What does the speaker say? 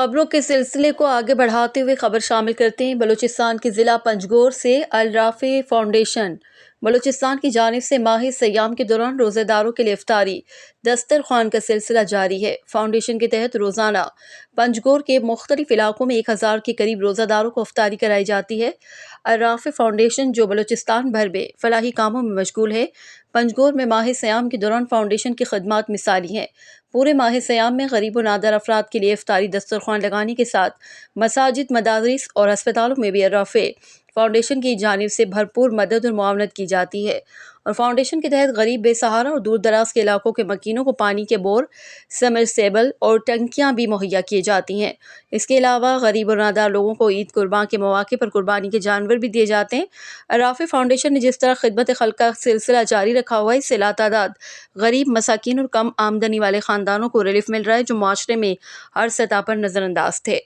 خبروں کے سلسلے کو آگے بڑھاتے ہوئے خبر شامل کرتے ہیں بلوچستان کے ضلع پنجگور سے الرافع فاؤنڈیشن بلوچستان کی جانب سے ماہ سیام کے دوران روزہ داروں کے لیے افطاری دسترخوان کا سلسلہ جاری ہے۔ فاؤنڈیشن کے تحت روزانہ پنجگور کے مختلف علاقوں میں 1000 کے قریب روزہ داروں کو افطاری کرائی جاتی ہے۔ الرافع فاؤنڈیشن جو بلوچستان بھر میں فلاحی کاموں میں مشغول ہے، پنجگور میں ماہ سیام کے دوران فاؤنڈیشن کی خدمات مثالی ہیں۔ پورے ماہ سیام میں غریب و نادر افراد کے لیے افطاری دسترخوان لگانے کے ساتھ مساجد، مدارس اور اسپتالوں میں بھی الرافع فاؤنڈیشن کی جانب سے بھرپور مدد اور معاونت کی جاتی ہے اور فاؤنڈیشن کے تحت غریب، بے سہارا اور دور دراز کے علاقوں کے مکینوں کو پانی کے بور، سمرسیبل اور ٹنکیاں بھی مہیا کی جاتی ہیں۔ اس کے علاوہ غریب اور نادار لوگوں کو عید قرباں کے مواقع پر قربانی کے جانور بھی دیے جاتے ہیں۔ الرافع فاؤنڈیشن نے جس طرح خدمت خلق کا سلسلہ جاری رکھا ہوا ہے، اس سے لاتعداد غریب، مساکین اور کم آمدنی والے خاندانوں کو ریلیف مل رہا ہے جو معاشرے میں ہر سطح پر نظر انداز تھے۔